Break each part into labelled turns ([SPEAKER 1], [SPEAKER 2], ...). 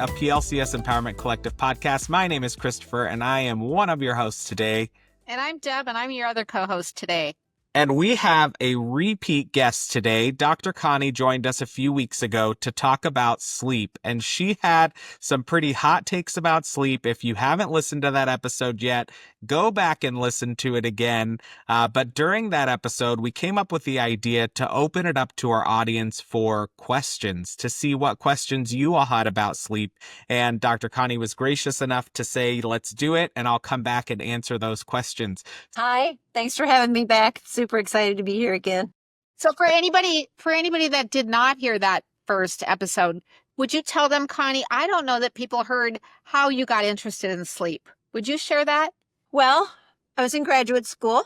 [SPEAKER 1] a PLCS Empowerment Collective podcast. My name is Christopher, and I am one of your hosts today.
[SPEAKER 2] And I'm Deb, and I'm your other co-host today.
[SPEAKER 1] And we have a repeat guest today. Dr. Connie joined us a few weeks ago to talk about sleep, and she had some pretty hot takes about sleep. If you haven't listened to that episode yet, go back and listen to it again. But during that episode, we came up with the idea to open it up to our audience for questions, to see what questions you all had about sleep. And Dr. Connie was gracious enough to say, let's do it, and I'll come back and answer those questions.
[SPEAKER 3] Hi, thanks for having me back. Super excited to be here again.
[SPEAKER 2] So for anybody that did not hear that first episode, would you tell them, Connie, I don't know that people heard how you got interested in sleep. Would you share that?
[SPEAKER 3] Well, I was in graduate school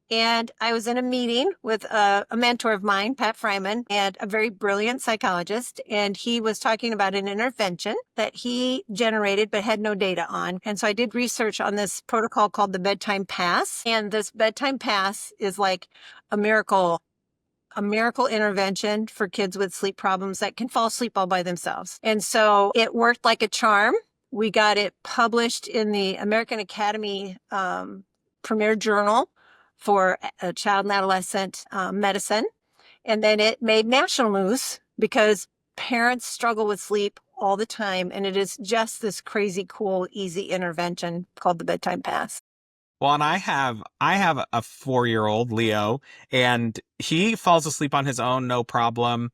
[SPEAKER 3] and I was in a meeting with a mentor of mine, Pat Fryman, and a very brilliant psychologist. And he was talking about an intervention that he generated but had no data on. And so I did research on this protocol called the bedtime pass. And this bedtime pass is like a miracle intervention for kids with sleep problems that can fall asleep all by themselves. And so it worked like a charm. We got it published in the American Academy Premier Journal for child and adolescent medicine. And then it made national news because parents struggle with sleep all the time. And it is just this crazy, cool, easy intervention called the bedtime pass.
[SPEAKER 1] Well, and I have a 4-year-old, Leo, and he falls asleep on his own, no problem.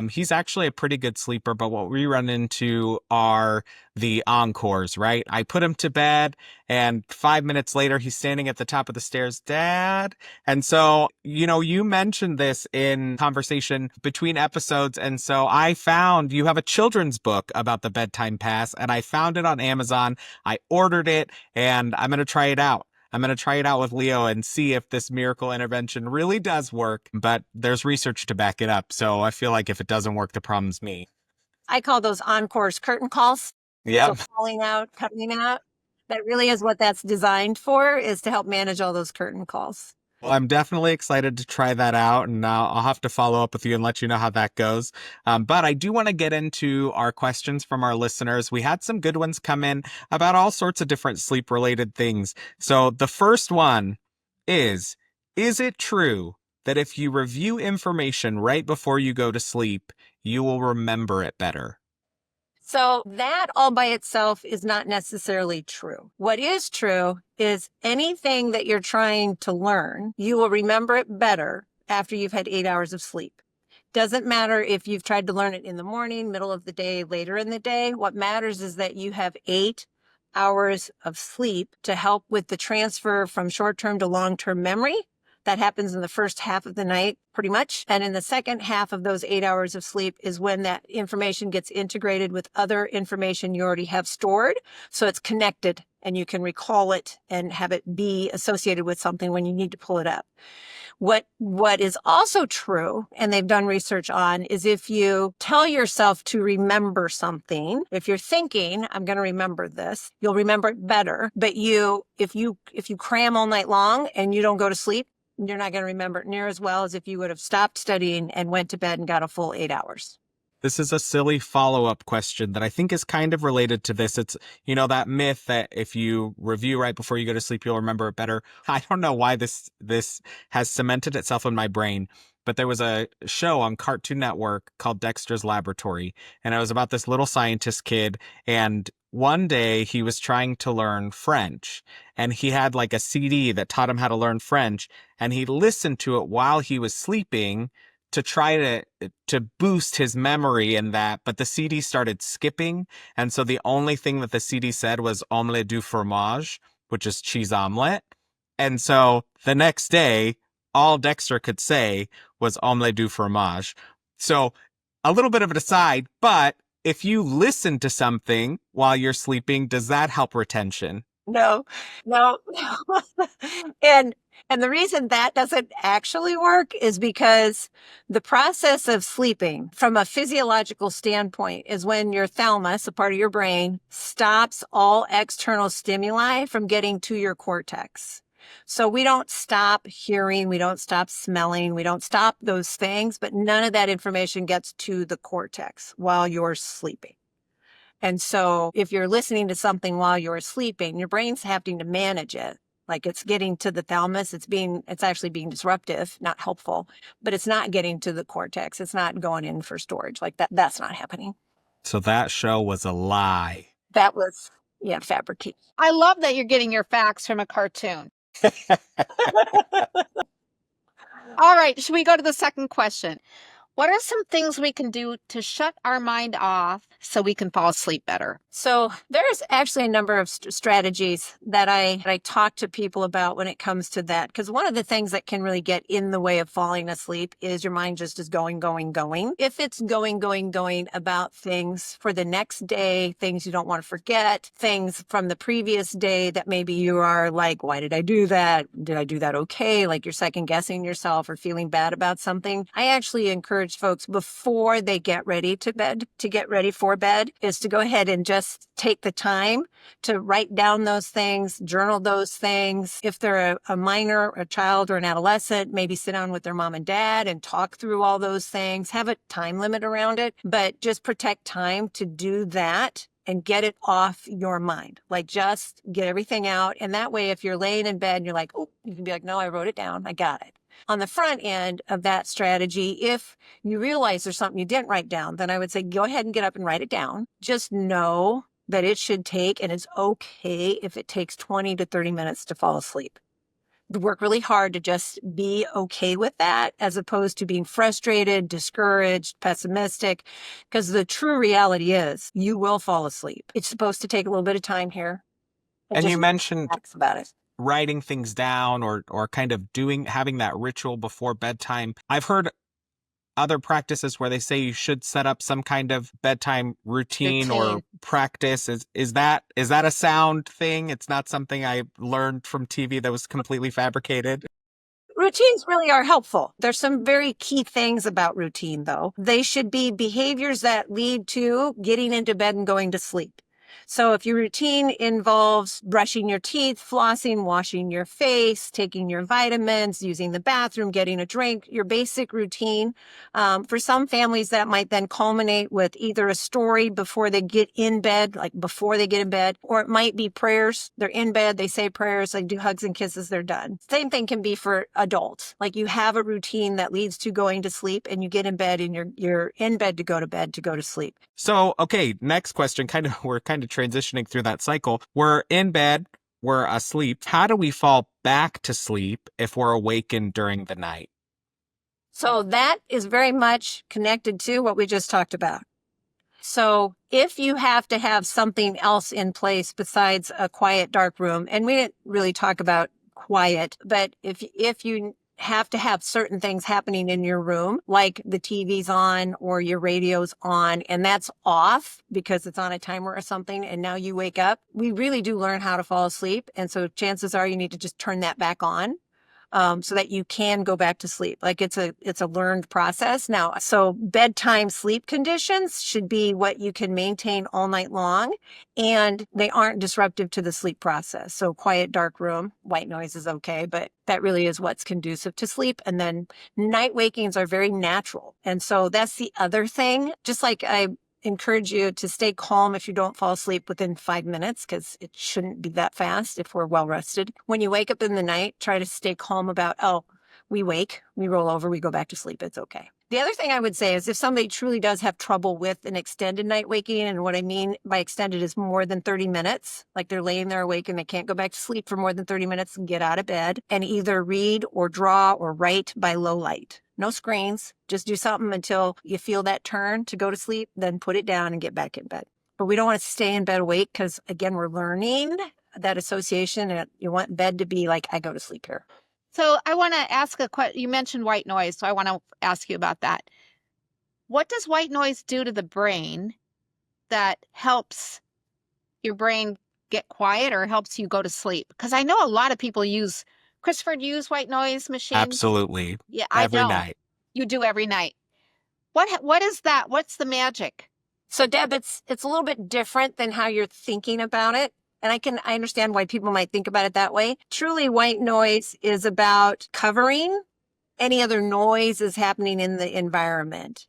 [SPEAKER 1] He's actually a pretty good sleeper, but what we run into are the encores, right? I put him to bed, and 5 minutes later, he's standing at the top of the stairs, Dad. And so, you mentioned this in conversation between episodes, and so I found you have a children's book about the bedtime pass, and I found it on Amazon. I ordered it, and I'm going to try it out. I'm going to try it out with Leo and see if this miracle intervention really does work, but there's research to back it up. So I feel like if it doesn't work, the problem's me.
[SPEAKER 3] I call those encores curtain calls.
[SPEAKER 1] Yeah.
[SPEAKER 3] So falling out, cutting out. That really is what that's designed for, is to help manage all those curtain calls.
[SPEAKER 1] Well, I'm definitely excited to try that out, and I'll have to follow up with you and let you know how that goes. But I do want to get into our questions from our listeners. We had some good ones come in about all sorts of different sleep-related things. So the first one is it true that if you review information right before you go to sleep, you will remember it better?
[SPEAKER 3] So that all by itself is not necessarily true. What is true is anything that you're trying to learn, you will remember it better after you've had 8 hours of sleep. Doesn't matter if you've tried to learn it in the morning, middle of the day, later in the day. What matters is that you have 8 hours of sleep to help with the transfer from short-term to long-term memory. That happens in the first half of the night, pretty much. And in the second half of those 8 hours of sleep is when that information gets integrated with other information you already have stored. So it's connected and you can recall it and have it be associated with something when you need to pull it up. What is also true, and they've done research on, is if you tell yourself to remember something, if you're thinking, I'm going to remember this, you'll remember it better. But if you cram all night long and you don't go to sleep, you're not going to remember it near as well as if you would have stopped studying and went to bed and got a full 8 hours.
[SPEAKER 1] This is a silly follow-up question that I think is kind of related to this. It's, that myth that if you review right before you go to sleep, you'll remember it better. I don't know why this has cemented itself in my brain, but there was a show on Cartoon Network called Dexter's Laboratory, and it was about this little scientist kid, and one day he was trying to learn French, and he had like a CD that taught him how to learn French, and he listened to it while he was sleeping to try to boost his memory in that, but the CD started skipping, and so the only thing that the CD said was omelette du fromage, which is cheese omelet. And so the next day, all Dexter could say was omelette du fromage. So a little bit of an aside, but if you listen to something while you're sleeping, does that help retention?
[SPEAKER 3] No. And the reason that doesn't actually work is because the process of sleeping from a physiological standpoint is when your thalamus, a part of your brain, stops all external stimuli from getting to your cortex. So we don't stop hearing, we don't stop smelling, we don't stop those things, but none of that information gets to the cortex while you're sleeping. And so if you're listening to something while you're sleeping, your brain's having to manage it. Like it's getting to the thalamus, it's actually being disruptive, not helpful, but it's not getting to the cortex. It's not going in for storage. Like that's not happening.
[SPEAKER 1] So that show was a lie.
[SPEAKER 3] That was, yeah, fabricated.
[SPEAKER 2] I love that you're getting your facts from a cartoon. All right, should we go to the second question? What are some things we can do to shut our mind off so we can fall asleep better?
[SPEAKER 3] So there's actually a number of strategies that I talk to people about when it comes to that. Because one of the things that can really get in the way of falling asleep is your mind just is going. If it's going about things for the next day, things you don't want to forget, things from the previous day that maybe you are like, why did I do that? Did I do that okay? Like you're second guessing yourself or feeling bad about something. I actually encourage folks before they get ready to get ready for bed is to go ahead and just take the time to write down those things, journal those things. If they're a minor, a child, or an adolescent, maybe sit down with their mom and dad and talk through all those things. Have a time limit around it, but just protect time to do that and get it off your mind. Like just get everything out. And that way, if you're laying in bed and you're like, oh, you can be like, no, I wrote it down. I got it. On the front end of that strategy, if you realize there's something you didn't write down, then I would say, go ahead and get up and write it down. Just know that it should take, and it's okay if it takes 20 to 30 minutes to fall asleep. Work really hard to just be okay with that as opposed to being frustrated, discouraged, pessimistic, because the true reality is you will fall asleep. It's supposed to take a little bit of time here.
[SPEAKER 1] And you mentioned
[SPEAKER 3] relax about it.
[SPEAKER 1] Writing things down or kind of having that ritual before bedtime. I've heard other practices where they say you should set up some kind of bedtime routine or practice. Is that a sound thing? It's not something I learned from TV that was completely fabricated.
[SPEAKER 3] Routines really are helpful. There's some very key things about routine, though. They should be behaviors that lead to getting into bed and going to sleep. So if your routine involves brushing your teeth, flossing, washing your face, taking your vitamins, using the bathroom, getting a drink, your basic routine. For some families, that might then culminate with either a story before they get in bed, like before they get in bed, or it might be prayers. They're in bed, they say prayers, they do hugs and kisses, they're done. Same thing can be for adults. Like you have a routine that leads to going to sleep and you get in bed and you're in bed to go to sleep.
[SPEAKER 1] So, okay, next question. We're kind of transitioning through that cycle. We're in bed, we're asleep. How do we fall back to sleep if we're awakened during the night?
[SPEAKER 3] So that is very much connected to what we just talked about. So if you have to have something else in place besides a quiet, dark room, and we didn't really talk about quiet, but if you have to have certain things happening in your room, like the TV's on or your radio's on, and that's off because it's on a timer or something, and now you wake up, we really do learn how to fall asleep. And so chances are you need to just turn that back on. So that you can go back to sleep. Like it's a learned process now. So bedtime sleep conditions should be what you can maintain all night long, and they aren't disruptive to the sleep process. So quiet, dark room, white noise is okay, but that really is what's conducive to sleep. And then night wakings are very natural. And so that's the other thing. Just like I encourage you to stay calm if you don't fall asleep within 5 minutes, because it shouldn't be that fast if we're well rested. When you wake up in the night, try to stay calm about, we wake, we roll over, we go back to sleep. It's okay. The other thing I would say is if somebody truly does have trouble with an extended night waking, and what I mean by extended is more than 30 minutes, like they're laying there awake and they can't go back to sleep for more than 30 minutes, and get out of bed and either read or draw or write by low light. No screens, just do something until you feel that turn to go to sleep, then put it down and get back in bed. But we don't want to stay in bed awake because, again, we're learning that association, and you want bed to be like, I go to sleep here.
[SPEAKER 2] So I want to ask a question. You mentioned white noise, so I want to ask you about that. What does white noise do to the brain that helps your brain get quiet or helps you go to sleep? Because I know a lot of people use, Christopher, do you use white noise machines?
[SPEAKER 1] Absolutely.
[SPEAKER 2] Yeah, I
[SPEAKER 1] every
[SPEAKER 2] know.
[SPEAKER 1] night.
[SPEAKER 2] You do every night. What is that? What's the magic?
[SPEAKER 3] So Deb, it's a little bit different than how you're thinking about it. And I understand why people might think about it that way. Truly, white noise is about covering any other noise is happening in the environment.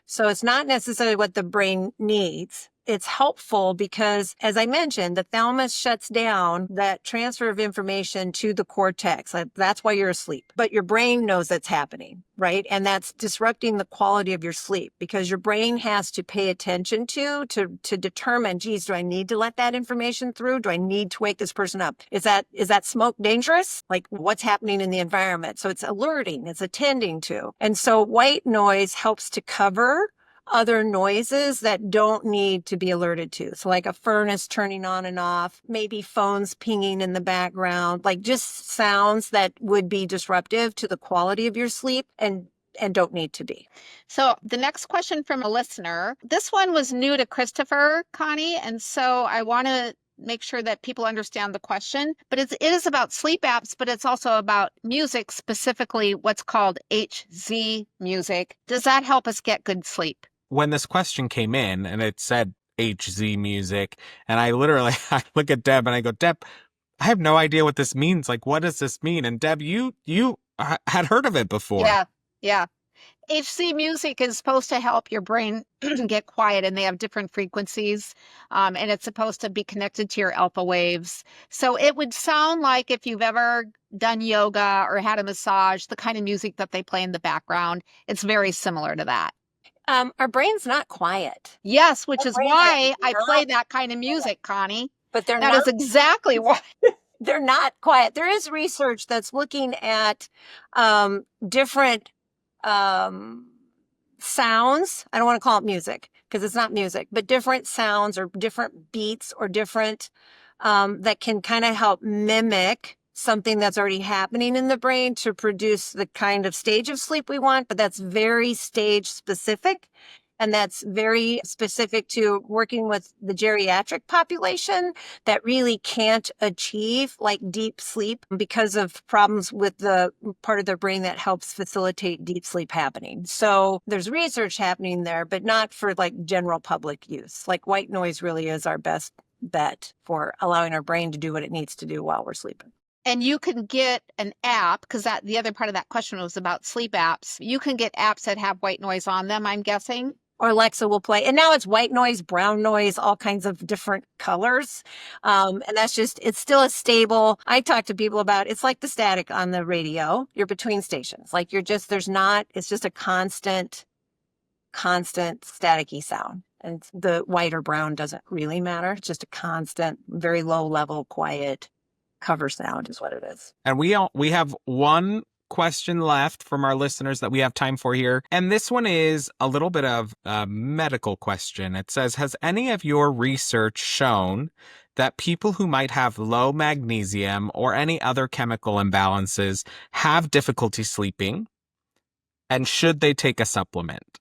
[SPEAKER 3] So it's not necessarily what the brain needs. it's helpful because, as I mentioned, the thalamus shuts down that transfer of information to the cortex. That's why you're asleep. But your brain knows that's happening, right? And that's disrupting the quality of your sleep because your brain has to pay attention to determine, geez, do I need to let that information through? Do I need to wake this person up? Is that smoke dangerous? Like, what's happening in the environment? So it's alerting, it's attending to. And so white noise helps to cover other noises that don't need to be alerted to. So like a furnace turning on and off, maybe phones pinging in the background, like just sounds that would be disruptive to the quality of your sleep and don't need to be.
[SPEAKER 2] So the next question from a listener, this one was new to Christopher, Connie, and so I want to make sure that people understand the question. But it is about sleep apps, but it's also about music, specifically what's called HZ music. Does that help us get good sleep?
[SPEAKER 1] When this question came in and it said HZ music, and I look at Deb and I go, Deb, I have no idea what this means. Like, what does this mean? And Deb, you had heard of it before.
[SPEAKER 2] Yeah. HZ music is supposed to help your brain get quiet, and they have different frequencies, and it's supposed to be connected to your alpha waves. So it would sound like if you've ever done yoga or had a massage, the kind of music that they play in the background, it's very similar to that.
[SPEAKER 3] Our brain's not quiet.
[SPEAKER 2] Yes, which
[SPEAKER 3] Our
[SPEAKER 2] is
[SPEAKER 3] brains
[SPEAKER 2] why
[SPEAKER 3] are
[SPEAKER 2] I
[SPEAKER 3] not
[SPEAKER 2] play that kind of music, Connie.
[SPEAKER 3] But
[SPEAKER 2] That is exactly why.
[SPEAKER 3] they're not quiet. There is research that's looking at different sounds. I don't want to call it music because it's not music, but different sounds or different beats or different that can kind of help mimic something that's already happening in the brain to produce the kind of stage of sleep we want, but that's very stage specific. And that's very specific to working with the geriatric population that really can't achieve like deep sleep because of problems with the part of their brain that helps facilitate deep sleep happening. So there's research happening there, but not for like general public use. Like white noise really is our best bet for allowing our brain to do what it needs to do while we're sleeping.
[SPEAKER 2] And you can get an app, because that the other part of that question was about sleep apps. You can get apps that have white noise on them, I'm guessing.
[SPEAKER 3] Or Alexa will play. And now it's white noise, brown noise, all kinds of different colors. And that's just, it's still a stable. I talk to people about, it's like the static on the radio. You're between stations. Like it's just a constant staticky sound. And the white or brown doesn't really matter. It's just a constant, very low level, quiet cover sound is what it is.
[SPEAKER 1] And we have one question left from our listeners that we have time for here. And this one is a little bit of a medical question. It says, has any of your research shown that people who might have low magnesium or any other chemical imbalances have difficulty sleeping? And should they take a supplement?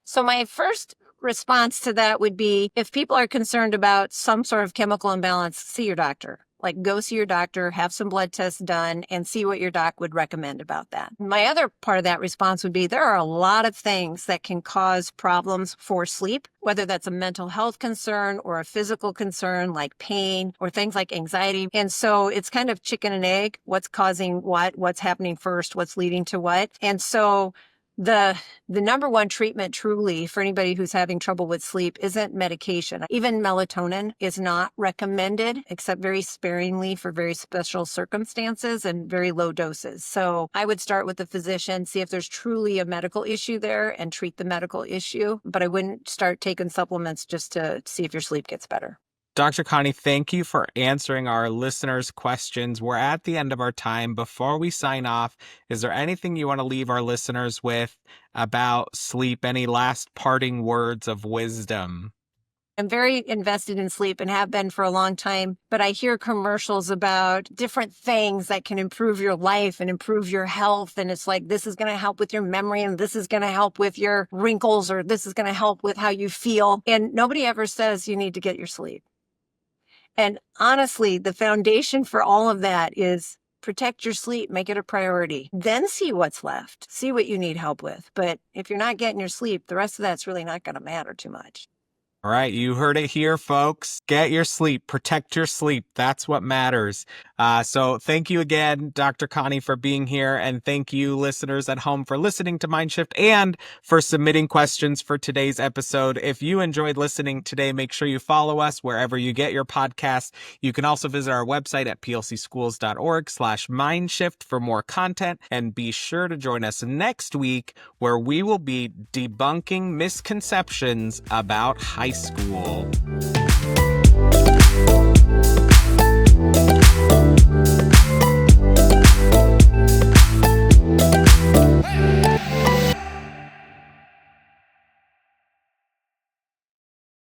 [SPEAKER 3] So my first response to that would be, if people are concerned about some sort of chemical imbalance, see your doctor. Like go see your doctor, have some blood tests done, and see what your doc would recommend about that. My other part of that response would be, there are a lot of things that can cause problems for sleep, whether that's a mental health concern or a physical concern like pain or things like anxiety. And so it's kind of chicken and egg, what's causing what's happening first, what's leading to what. And so the number one treatment truly for anybody who's having trouble with sleep isn't medication. Even melatonin is not recommended except very sparingly for very special circumstances and very low doses. So I would start with the physician, see if there's truly a medical issue there and treat the medical issue. But I wouldn't start taking supplements just to see if your sleep gets better.
[SPEAKER 1] Dr. Connie, thank you for answering our listeners' questions. We're at the end of our time. Before we sign off, is there anything you want to leave our listeners with about sleep? Any last parting words of wisdom?
[SPEAKER 3] I'm very invested in sleep and have been for a long time, but I hear commercials about different things that can improve your life and improve your health. And it's like, this is going to help with your memory and this is going to help with your wrinkles or this is going to help with how you feel. And nobody ever says you need to get your sleep. And honestly, the foundation for all of that is protect your sleep, make it a priority, then see what's left, see what you need help with. But if you're not getting your sleep, the rest of that's really not going to matter too much.
[SPEAKER 1] All right, you heard it here, folks. Get your sleep, protect your sleep. That's what matters. So thank you again, Dr. Connie, for being here. And thank you, listeners at home, for listening to Mindshift and for submitting questions for today's episode. If you enjoyed listening today, make sure you follow us wherever you get your podcasts. You can also visit our website at plcschools.org/Mindshift for more content. And be sure to join us next week, where we will be debunking misconceptions about high school.